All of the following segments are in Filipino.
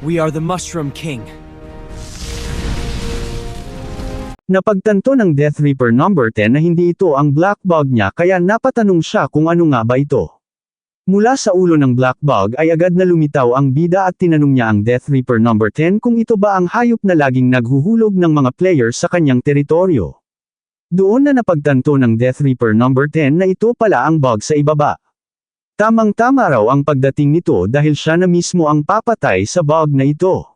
We are the Mushroom King. Napagtanto ng Death Reaper number 10 na hindi ito ang Black Bug niya kaya napatanong siya kung ano nga ba ito. Mula sa ulo ng Black Bug ay agad na lumitaw ang bida at tinanong niya ang Death Reaper number 10 kung ito ba ang hayop na laging naghuhulog ng mga player sa kanyang teritoryo. Doon na napagtanto ng Death Reaper number 10 na ito pala ang bug sa ibaba. Tamang-tama raw ang pagdating nito dahil siya na mismo ang papatay sa bug na ito.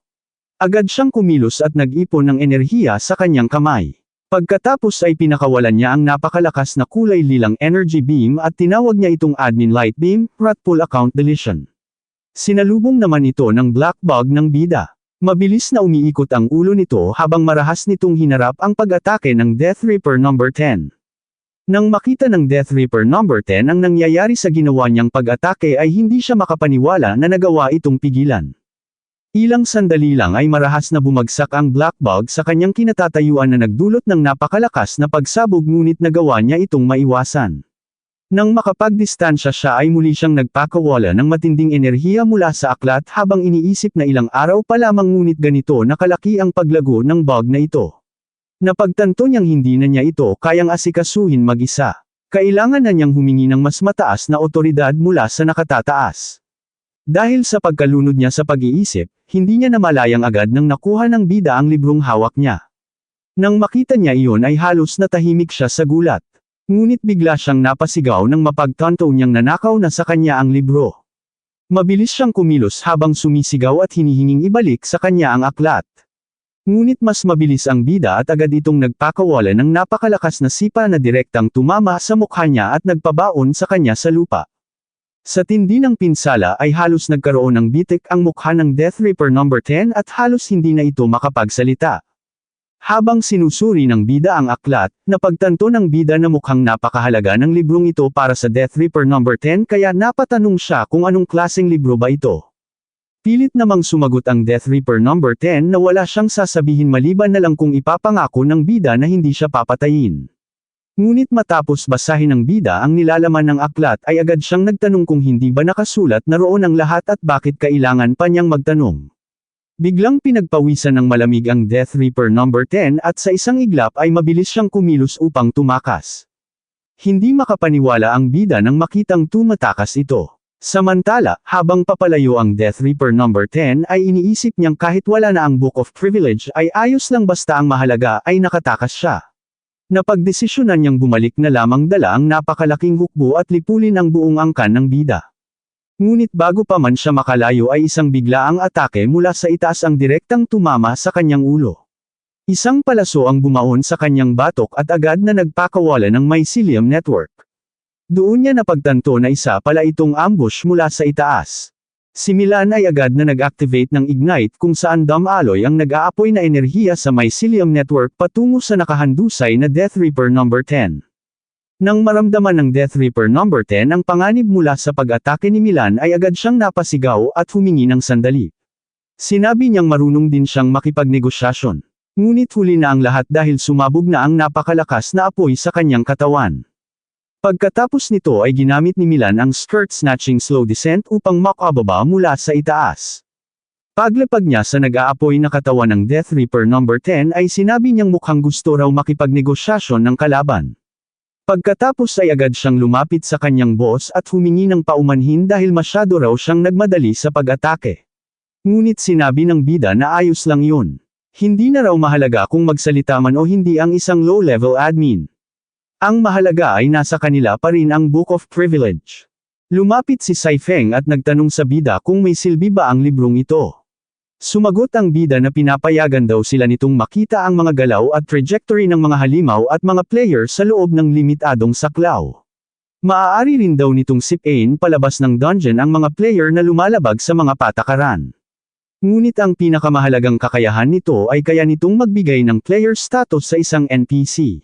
Agad siyang kumilos at nag-ipon ng enerhiya sa kanyang kamay. Pagkatapos ay pinakawalan niya ang napakalakas na kulay lilang energy beam at tinawag niya itong admin light beam, Ratpool account deletion. Sinalubong naman ito ng Black Bug ng bida. Mabilis na umiikot ang ulo nito habang marahas nitong hinarap ang pag-atake ng Death Reaper number 10. Nang makita ng Death Reaper number 10 ang nangyayari sa ginawa niyang pag-atake ay hindi siya makapaniwala na nagawa itong pigilan. Ilang sandali lang ay marahas na bumagsak ang Black Bug sa kanyang kinatatayuan na nagdulot ng napakalakas na pagsabog ngunit nagawa niya itong maiwasan. Nang makapagdistansya siya ay muli siyang nagpakawala ng matinding enerhiya mula sa aklat habang iniisip na ilang araw pa lamang ngunit ganito nakalaki ang paglago ng bug na ito. Napagtanto niyang hindi na niya ito kayang asikasuhin mag-isa. Kailangan na niyang humingi ng mas mataas na otoridad mula sa nakatataas. Dahil sa pagkalunod niya sa pag-iisip, hindi niya namalayang agad nang nakuha ng bida ang librong hawak niya. Nang makita niya iyon ay halos natahimik siya sa gulat. Ngunit bigla siyang napasigaw nang mapagtanto niyang nanakaw na sa kanya ang libro. Mabilis siyang kumilos habang sumisigaw at hinihinging ibalik sa kanya ang aklat. Ngunit mas mabilis ang bida at agad itong nagpakawala ng napakalakas na sipa na direktang tumama sa mukha niya at nagpabaon sa kanya sa lupa. Sa tindi ng pinsala ay halos nagkaroon ng bitik ang mukha ng Death Reaper number 10 at halos hindi na ito makapagsalita. Habang sinusuri ng bida ang aklat, napagtanto ng bida na mukhang napakahalaga ng librong ito para sa Death Reaper number 10 kaya napatanong siya kung anong klaseng libro ba ito. Pilit namang sumagot ang Death Reaper number 10 na wala siyang sasabihin maliban na lang kung ipapangako ng bida na hindi siya papatayin. Ngunit matapos basahin ng bida ang nilalaman ng aklat ay agad siyang nagtanong kung hindi ba nakasulat na roon ang lahat at bakit kailangan pa niyang magtanong. Biglang pinagpawisan ng malamig ang Death Reaper number 10 at sa isang iglap ay mabilis siyang kumilos upang tumakas. Hindi makapaniwala ang bida nang makitang tumatakas ito. Samantala, habang papalayo ang Death Reaper number 10 ay iniisip niyang kahit wala na ang Book of Privilege ay ayos lang basta ang mahalaga ay nakatakas siya. Napagdesisyonan niyang bumalik na lamang dala ang napakalaking hukbo at lipulin ang buong angkan ng bida. Ngunit bago pa man siya makalayo ay isang biglaang atake mula sa itaas ang direktang tumama sa kanyang ulo. Isang palaso ang bumaon sa kanyang batok at agad na nagpakawala ng mycelium network. Doon niya napagtanto na isa pala itong ambush mula sa itaas. Si Milan ay agad na nag-activate ng Ignite kung saan Damaloy ang nag-aapoy na enerhiya sa mycelium network patungo sa nakahandusay na Death Reaper number 10. Nang maramdaman ng Death Reaper number 10 ang panganib mula sa pag-atake ni Milan ay agad siyang napasigaw at humingi ng sandali. Sinabi niyang marunong din siyang makipagnegosasyon. Ngunit huli na ang lahat dahil sumabog na ang napakalakas na apoy sa kanyang katawan. Pagkatapos nito ay ginamit ni Milan ang skirt snatching slow descent upang makababa mula sa itaas. Paglapag niya sa nag-aapoy na katawan ng Death Reaper number 10 ay sinabi niyang mukhang gusto raw makipagnegosasyon ng kalaban. Pagkatapos ay agad siyang lumapit sa kanyang boss at humingi ng paumanhin dahil masyado raw siyang nagmadali sa pag-atake. Ngunit sinabi ng bida na ayos lang yun. Hindi na raw mahalaga kung magsalita man o hindi ang isang low-level admin. Ang mahalaga ay nasa kanila pa rin ang Book of Privilege. Lumapit si Saifeng at nagtanong sa bida kung may silbi ba ang librong ito. Sumagot ang bida na pinapayagan daw sila nitong makita ang mga galaw at trajectory ng mga halimaw at mga player sa loob ng limitadong saklaw. Maaari rin daw nitong sipain palabas ng dungeon ang mga player na lumalabag sa mga patakaran. Ngunit ang pinakamahalagang kakayahan nito ay kaya nitong magbigay ng player status sa isang NPC.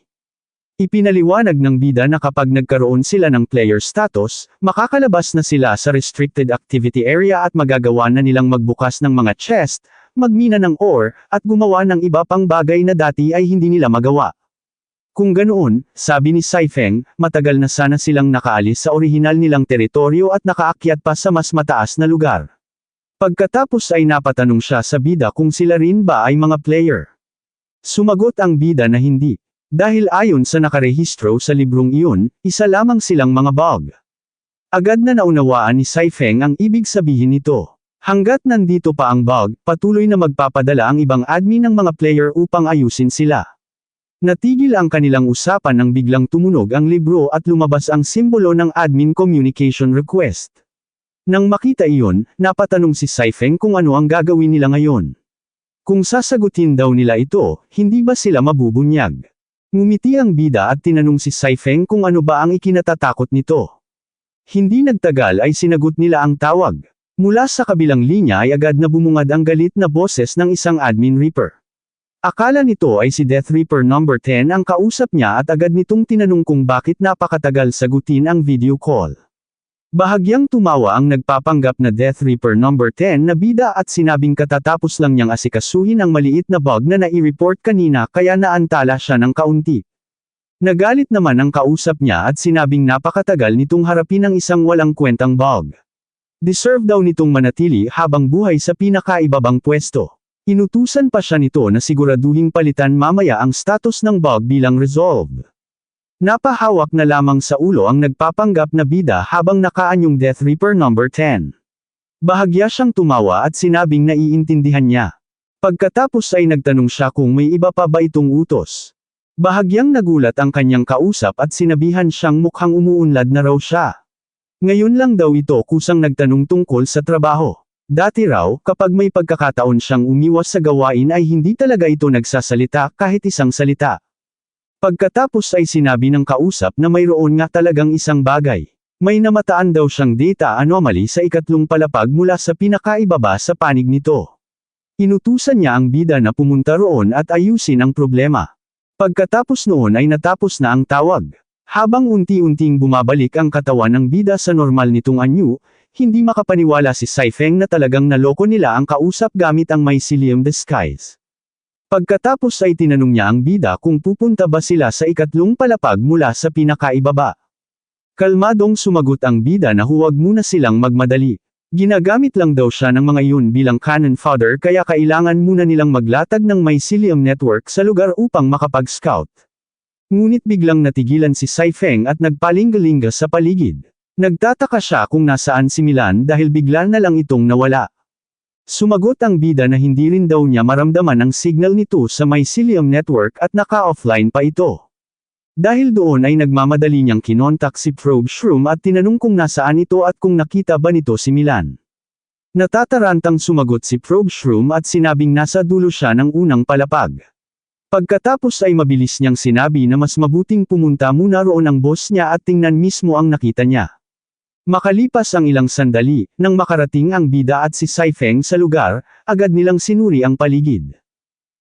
Ipinaliwanag ng bida na kapag nagkaroon sila ng player status, makakalabas na sila sa restricted activity area at magagawa na nilang magbukas ng mga chest, magmina ng ore, at gumawa ng iba pang bagay na dati ay hindi nila magawa. Kung ganoon, sabi ni Saifeng, matagal na sana silang nakaalis sa orihinal nilang teritoryo at nakaakyat pa sa mas mataas na lugar. Pagkatapos ay napatanong siya sa bida kung sila rin ba ay mga player. Sumagot ang bida na hindi. Dahil ayon sa nakarehistro sa librong iyon, isa lamang silang mga bug. Agad na naunawaan ni Saifeng ang ibig sabihin nito. Hanggat nandito pa ang bug, patuloy na magpapadala ang ibang admin ng mga player upang ayusin sila. Natigil ang kanilang usapan nang biglang tumunog ang libro at lumabas ang simbolo ng admin communication request. Nang makita iyon, napatanong si Saifeng kung ano ang gagawin nila ngayon. Kung sasagutin daw nila ito, hindi ba sila mabubunyag? Ngumiti ang bida at tinanong si Saifeng kung ano ba ang ikinatatakot nito. Hindi nagtagal ay sinagot nila ang tawag. Mula sa kabilang linya ay agad na bumungad ang galit na boses ng isang admin reaper. Akala nito ay si Death Reaper number 10 ang kausap niya at agad nitong tinanong kung bakit napakatagal sagutin ang video call. Bahagyang tumawa ang nagpapanggap na Death Reaper number 10 na bida at sinabing katatapos lang niyang asikasuhin ang maliit na bug na nai-report kanina kaya naantala siya ng kaunti. Nagalit naman ang kausap niya at sinabing napakatagal nitong harapin ang isang walang kwentang bug. Deserve daw nitong manatili habang buhay sa pinakaibabang pwesto. Inutusan pa siya nito na siguraduhing palitan mamaya ang status ng bug bilang resolved. Napahawak na lamang sa ulo ang nagpapanggap na bida habang nakaanyong Death Reaper number 10. Bahagya siyang tumawa at sinabing naiintindihan niya. Pagkatapos ay nagtanong siya kung may iba pa ba itong utos. Bahagyang nagulat ang kanyang kausap at sinabihan siyang mukhang umuunlad na raw siya. Ngayon lang daw ito kusang nagtanong tungkol sa trabaho. Dati raw, kapag may pagkakataon siyang umiwas sa gawain ay hindi talaga ito nagsasalita kahit isang salita. Pagkatapos ay sinabi ng kausap na mayroon nga talagang isang bagay. May namataan daw siyang data anomaly sa ikatlong palapag mula sa pinakaibaba sa panig nito. Inutusan niya ang bida na pumunta roon at ayusin ang problema. Pagkatapos noon ay natapos na ang tawag. Habang unti-unting bumabalik ang katawan ng bida sa normal nitong anyo, hindi makapaniwala si Saifeng na talagang naloko nila ang kausap gamit ang mycelium disguise. Pagkatapos ay tinanong niya ang bida kung pupunta ba sila sa ikatlong palapag mula sa pinakaibaba. Kalmadong sumagot ang bida na huwag muna silang magmadali. Ginagamit lang daw siya ng mga iyon bilang cannon fodder kaya kailangan muna nilang maglatag ng mycelium network sa lugar upang makapag-scout. Ngunit biglang natigilan si Saifeng at nagpalingga-lingga sa paligid. Nagtataka siya kung nasaan si Milan dahil bigla na lang itong nawala. Sumagot ang bida na hindi rin daw niya maramdaman ang signal nito sa mycelium network at naka-offline pa ito. Dahil doon ay nagmamadali niyang kinontak si Probe Shroom at tinanong kung nasaan ito at kung nakita ba nito si Milan. Natatarantang sumagot si Probe Shroom at sinabing nasa dulo siya ng unang palapag. Pagkatapos ay mabilis niyang sinabi na mas mabuting pumunta muna roon ang boss niya at tingnan mismo ang nakita niya. Makalipas ang ilang sandali, nang makarating ang bida at si Saifeng sa lugar, agad nilang sinuri ang paligid.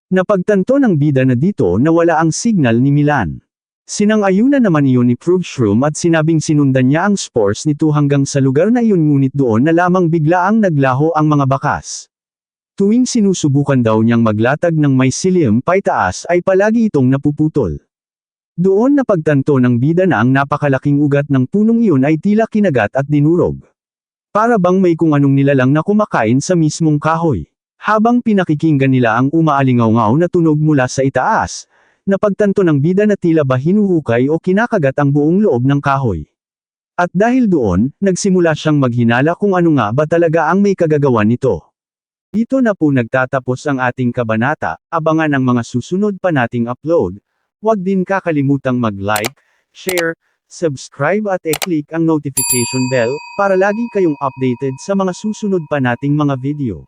Napagtanto ng bida na dito na wala ang signal ni Milan. Sinang-ayunan naman iyon ni Probe Shroom at sinabing sinundan niya ang spores nito hanggang sa lugar na iyon ngunit doon na lamang biglaang naglaho ang mga bakas. Tuwing sinusubukan daw niyang maglatag ng mycelium paitaas ay palagi itong napuputol. Doon napagtanto ng bida na ang napakalaking ugat ng punong iyon ay tila kinagat at dinurog. Para bang may kung anong nilalang na kumakain sa mismong kahoy. Habang pinakikinggan nila ang umaalingaw-ngaw na tunog mula sa itaas, napagtanto ng bida na tila ba hinuhukay o kinakagat ang buong loob ng kahoy. At dahil doon, nagsimula siyang maghinala kung ano nga ba talaga ang may kagagawan nito. Dito na po nagtatapos ang ating kabanata, abangan ang mga susunod pa nating upload. Huwag din kakalimutang mag-like, share, subscribe at i-click ang notification bell para lagi kayong updated sa mga susunod pa nating mga video.